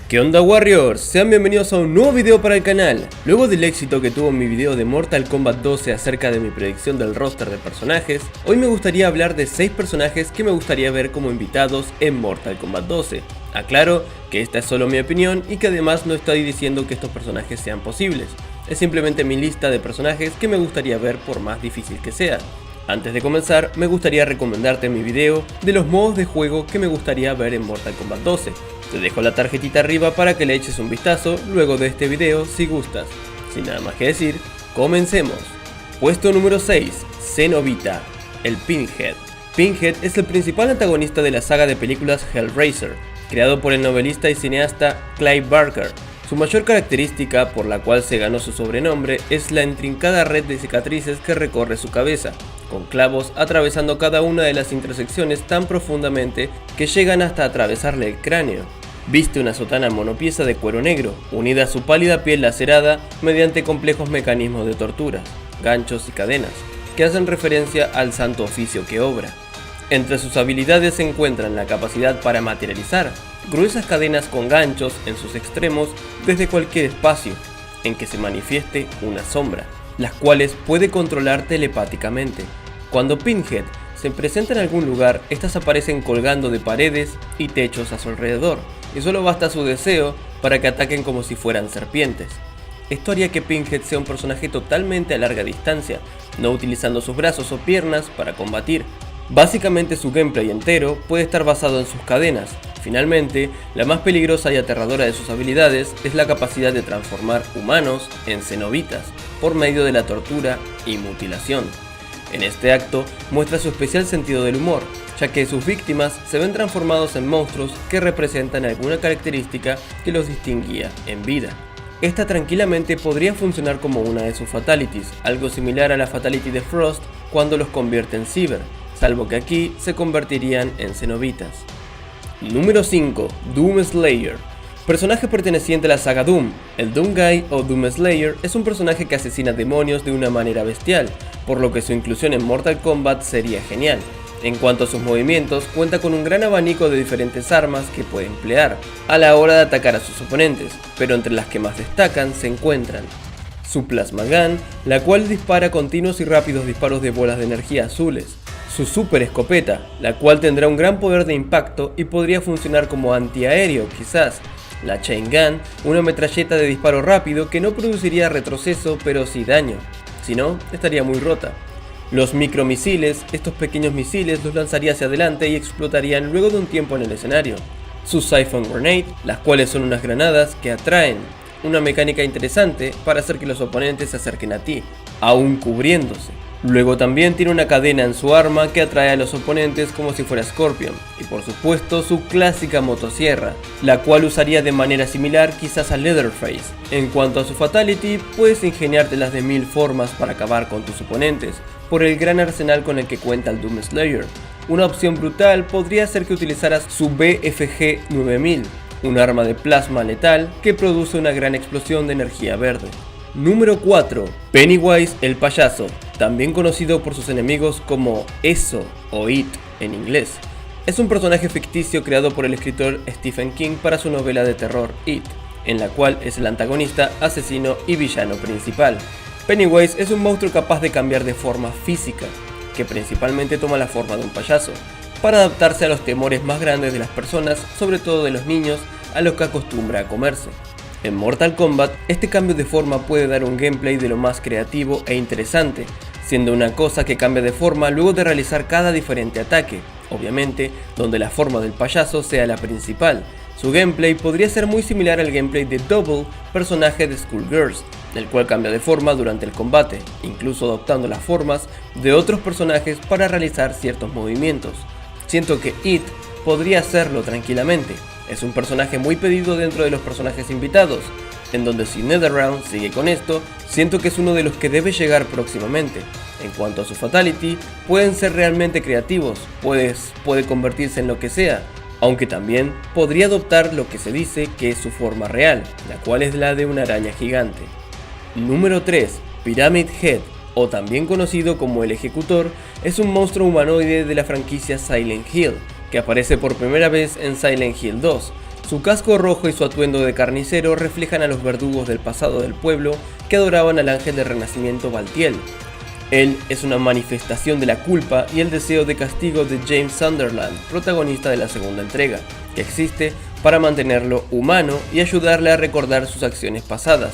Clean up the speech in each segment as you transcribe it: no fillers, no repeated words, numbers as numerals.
¿Qué onda Warriors? Sean bienvenidos a un nuevo video para el canal. Luego del éxito que tuvo mi video de Mortal Kombat 12 acerca de mi predicción del roster de personajes, hoy me gustaría hablar de 6 personajes que me gustaría ver como invitados en Mortal Kombat 12. Aclaro que esta es solo mi opinión y que además no estoy diciendo que estos personajes sean posibles. Es simplemente mi lista de personajes que me gustaría ver por más difícil que sea. Antes de comenzar, me gustaría recomendarte mi video de los modos de juego que me gustaría ver en Mortal Kombat 12. Te dejo la tarjetita arriba para que le eches un vistazo luego de este video si gustas. Sin nada más que decir, comencemos. Puesto número 6, Zenobita, el Pinhead. Pinhead es el principal antagonista de la saga de películas Hellraiser, creado por el novelista y cineasta Clive Barker. Su mayor característica, por la cual se ganó su sobrenombre, es la intrincada red de cicatrices que recorre su cabeza, con clavos atravesando cada una de las intersecciones tan profundamente que llegan hasta atravesarle el cráneo. Viste una sotana monopieza de cuero negro, unida a su pálida piel lacerada mediante complejos mecanismos de tortura, ganchos y cadenas, que hacen referencia al santo oficio que obra. Entre sus habilidades se encuentran la capacidad para materializar gruesas cadenas con ganchos en sus extremos desde cualquier espacio en que se manifieste una sombra, las cuales puede controlar telepáticamente. Cuando Pinhead se presenta en algún lugar, estas aparecen colgando de paredes y techos a su alrededor, y solo basta su deseo para que ataquen como si fueran serpientes. Esto haría que Pinhead sea un personaje totalmente a larga distancia, no utilizando sus brazos o piernas para combatir. Básicamente su gameplay entero puede estar basado en sus cadenas. Finalmente, la más peligrosa y aterradora de sus habilidades es la capacidad de transformar humanos en cenobitas por medio de la tortura y mutilación. En este acto muestra su especial sentido del humor, ya que sus víctimas se ven transformados en monstruos que representan alguna característica que los distinguía en vida. Esta tranquilamente podría funcionar como una de sus fatalities, algo similar a la fatality de Frost cuando los convierte en Cyber, salvo que aquí se convertirían en cenobitas. Número 5. Doom Slayer. Personaje perteneciente a la saga Doom. El Doom Guy o Doom Slayer es un personaje que asesina demonios de una manera bestial, por lo que su inclusión en Mortal Kombat sería genial. En cuanto a sus movimientos, cuenta con un gran abanico de diferentes armas que puede emplear a la hora de atacar a sus oponentes, pero entre las que más destacan se encuentran su Plasma Gun, la cual dispara continuos y rápidos disparos de bolas de energía azules, su super escopeta, la cual tendrá un gran poder de impacto y podría funcionar como antiaéreo quizás, la Chain Gun, una metralleta de disparo rápido que no produciría retroceso pero sí daño, si no, estaría muy rota. Los micromisiles, estos pequeños misiles los lanzaría hacia adelante y explotarían luego de un tiempo en el escenario. Su Siphon Grenade, las cuales son unas granadas que atraen, una mecánica interesante para hacer que los oponentes se acerquen a ti, aún cubriéndose. Luego también tiene una cadena en su arma que atrae a los oponentes como si fuera Scorpion, y por supuesto su clásica motosierra, la cual usaría de manera similar quizás a Leatherface. En cuanto a su fatality, puedes ingeniártelas de 1000 formas para acabar con tus oponentes, por el gran arsenal con el que cuenta el Doom Slayer. Una opción brutal podría ser que utilizaras su BFG 9000, un arma de plasma letal que produce una gran explosión de energía verde. Número 4. Pennywise el payaso, también conocido por sus enemigos como Eso o It en inglés. Es un personaje ficticio creado por el escritor Stephen King para su novela de terror It, en la cual es el antagonista, asesino y villano principal. Pennywise es un monstruo capaz de cambiar de forma física, que principalmente toma la forma de un payaso, para adaptarse a los temores más grandes de las personas, sobre todo de los niños, a los que acostumbra a comerse. En Mortal Kombat, este cambio de forma puede dar un gameplay de lo más creativo e interesante, siendo una cosa que cambia de forma luego de realizar cada diferente ataque, obviamente donde la forma del payaso sea la principal. Su gameplay podría ser muy similar al gameplay de Double, personaje de Skullgirls, el cual cambia de forma durante el combate, incluso adoptando las formas de otros personajes para realizar ciertos movimientos. Siento que It podría hacerlo tranquilamente. Es un personaje muy pedido dentro de los personajes invitados, en donde si NetherRealm sigue con esto, siento que es uno de los que debe llegar próximamente. En cuanto a su fatality, pueden ser realmente creativos, pues puede convertirse en lo que sea, aunque también podría adoptar lo que se dice que es su forma real, la cual es la de una araña gigante. Número 3. Pyramid Head, o también conocido como el Ejecutor, es un monstruo humanoide de la franquicia Silent Hill, que aparece por primera vez en Silent Hill 2. Su casco rojo y su atuendo de carnicero reflejan a los verdugos del pasado del pueblo que adoraban al ángel del renacimiento Baltiel. Él es una manifestación de la culpa y el deseo de castigo de James Sunderland, protagonista de la segunda entrega, que existe para mantenerlo humano y ayudarle a recordar sus acciones pasadas.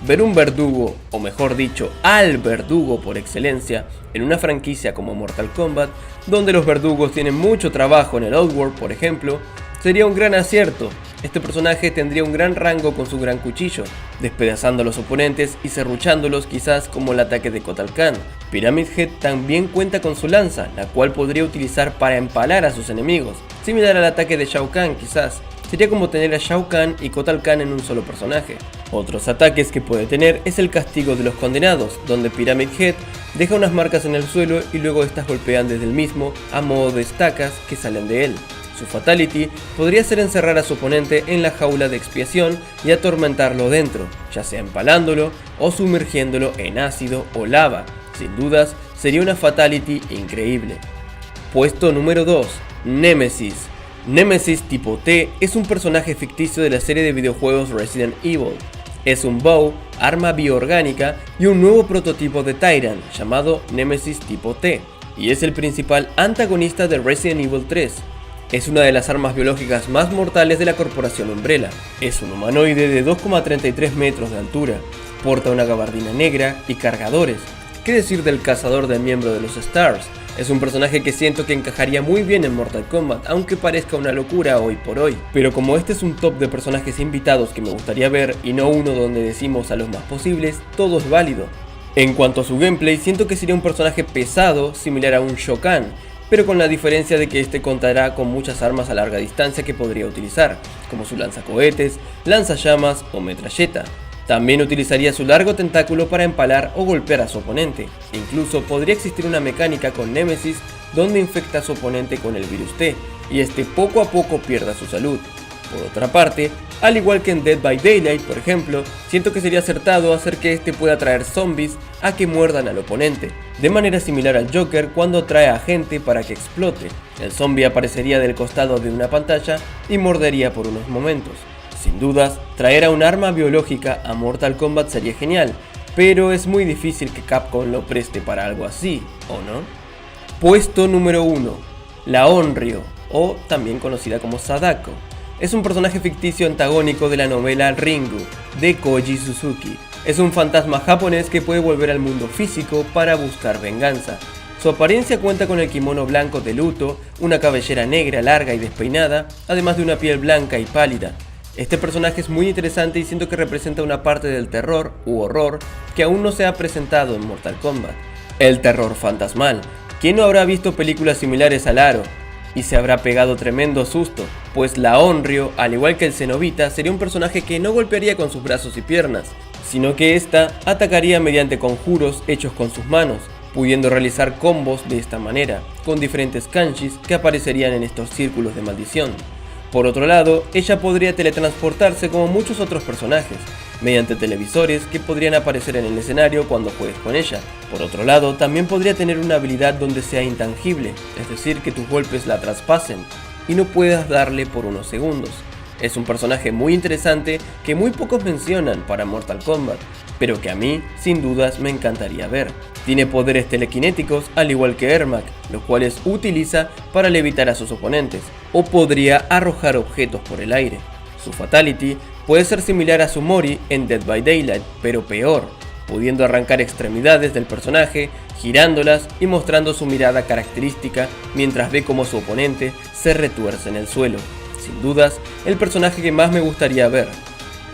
Ver un verdugo, o mejor dicho, al verdugo por excelencia, en una franquicia como Mortal Kombat, donde los verdugos tienen mucho trabajo en el Outworld, por ejemplo, sería un gran acierto. Este personaje tendría un gran rango con su gran cuchillo, despedazando a los oponentes y serruchándolos quizás como el ataque de Kotal Kahn. Pyramid Head también cuenta con su lanza, la cual podría utilizar para empalar a sus enemigos, similar al ataque de Shao Kahn quizás. Sería como tener a Shao Kahn y Kotal Kahn en un solo personaje. Otros ataques que puede tener es el castigo de los condenados, donde Pyramid Head deja unas marcas en el suelo y luego estas golpean desde el mismo a modo de estacas que salen de él. Su fatality podría ser encerrar a su oponente en la jaula de expiación y atormentarlo dentro, ya sea empalándolo o sumergiéndolo en ácido o lava. Sin dudas, sería una fatality increíble. Puesto número 2. Nemesis. Nemesis tipo T es un personaje ficticio de la serie de videojuegos Resident Evil. Es un bow, arma bioorgánica y un nuevo prototipo de Tyrant llamado Nemesis tipo T, y es el principal antagonista de Resident Evil 3. Es una de las armas biológicas más mortales de la corporación Umbrella. Es un humanoide de 2,33 metros de altura, porta una gabardina negra y cargadores. ¿Qué decir del cazador del miembro de los Stars? Es un personaje que siento que encajaría muy bien en Mortal Kombat, aunque parezca una locura hoy por hoy. Pero como este es un top de personajes invitados que me gustaría ver y no uno donde decimos a los más posibles, todo es válido. En cuanto a su gameplay, siento que sería un personaje pesado, similar a un Shao Kahn, pero con la diferencia de que este contará con muchas armas a larga distancia que podría utilizar, como su lanzacohetes, lanzallamas o metralleta. También utilizaría su largo tentáculo para empalar o golpear a su oponente. Incluso podría existir una mecánica con Nemesis donde infecta a su oponente con el virus T, y este poco a poco pierda su salud. Por otra parte, al igual que en Dead by Daylight, por ejemplo, siento que sería acertado hacer que este pueda atraer zombies a que muerdan al oponente, de manera similar al Joker cuando atrae a gente para que explote. El zombie aparecería del costado de una pantalla y mordería por unos momentos. Sin dudas, traer a un arma biológica a Mortal Kombat sería genial, pero es muy difícil que Capcom lo preste para algo así, ¿o no? Puesto número 1. La Onryo, o también conocida como Sadako. Es un personaje ficticio antagónico de la novela Ringu, de Koji Suzuki. Es un fantasma japonés que puede volver al mundo físico para buscar venganza. Su apariencia cuenta con el kimono blanco de luto, una cabellera negra larga y despeinada, además de una piel blanca y pálida. Este personaje es muy interesante y siento que representa una parte del terror u horror que aún no se ha presentado en Mortal Kombat. El terror fantasmal. ¿Quién no habrá visto películas similares al Aro? Y se habrá pegado tremendo susto, pues la Onryo, al igual que el Cenobita, sería un personaje que no golpearía con sus brazos y piernas, sino que ésta atacaría mediante conjuros hechos con sus manos, pudiendo realizar combos de esta manera, con diferentes kanjis que aparecerían en estos círculos de maldición. Por otro lado, ella podría teletransportarse como muchos otros personajes, mediante televisores que podrían aparecer en el escenario cuando juegues con ella. Por otro lado, también podría tener una habilidad donde sea intangible, es decir, que tus golpes la traspasen y no puedas darle por unos segundos. Es un personaje muy interesante que muy pocos mencionan para Mortal Kombat, pero que a mí, sin dudas, me encantaría ver. Tiene poderes telequinéticos al igual que Ermac, los cuales utiliza para levitar a sus oponentes, o podría arrojar objetos por el aire. Su fatality puede ser similar a su Mori en Dead by Daylight, pero peor, pudiendo arrancar extremidades del personaje, girándolas y mostrando su mirada característica mientras ve cómo su oponente se retuerce en el suelo. Sin dudas, el personaje que más me gustaría ver.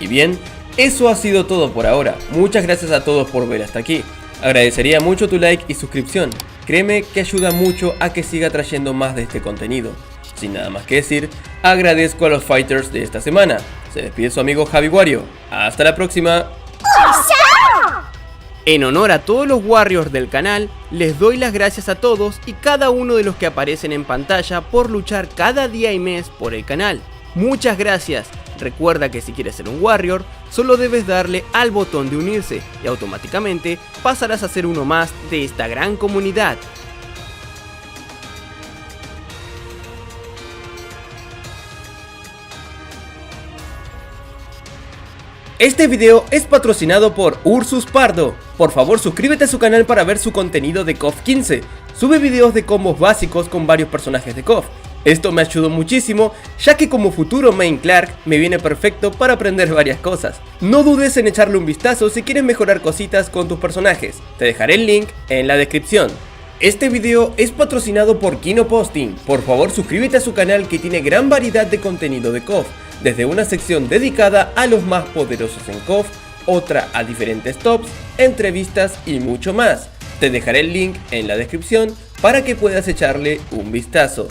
Y bien, eso ha sido todo por ahora. Muchas gracias a todos por ver hasta aquí. Agradecería mucho tu like y suscripción. Créeme que ayuda mucho a que siga trayendo más de este contenido. Sin nada más que decir, agradezco a los fighters de esta semana. Se despide su amigo Javi Wario. Hasta la próxima. En honor a todos los Warriors del canal, les doy las gracias a todos y cada uno de los que aparecen en pantalla por luchar cada día y mes por el canal. Muchas gracias. Recuerda que si quieres ser un Warrior, solo debes darle al botón de unirse y automáticamente pasarás a ser uno más de esta gran comunidad. Este video es patrocinado por Ursus Pardo. Por favor suscríbete a su canal para ver su contenido de KOF 15. Sube videos de combos básicos con varios personajes de KOF. Esto me ayudó muchísimo, ya que como futuro main Clark me viene perfecto para aprender varias cosas. No dudes en echarle un vistazo si quieres mejorar cositas con tus personajes. Te dejaré el link en la descripción. Este video es patrocinado por Kino Posting. Por favor suscríbete a su canal que tiene gran variedad de contenido de KOF, desde una sección dedicada a los más poderosos en KOF, otra a diferentes tops, entrevistas y mucho más. Te dejaré el link en la descripción para que puedas echarle un vistazo.